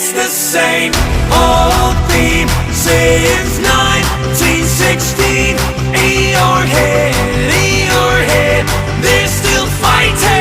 It's the same old theme since 1916. In your head, they're still fighting.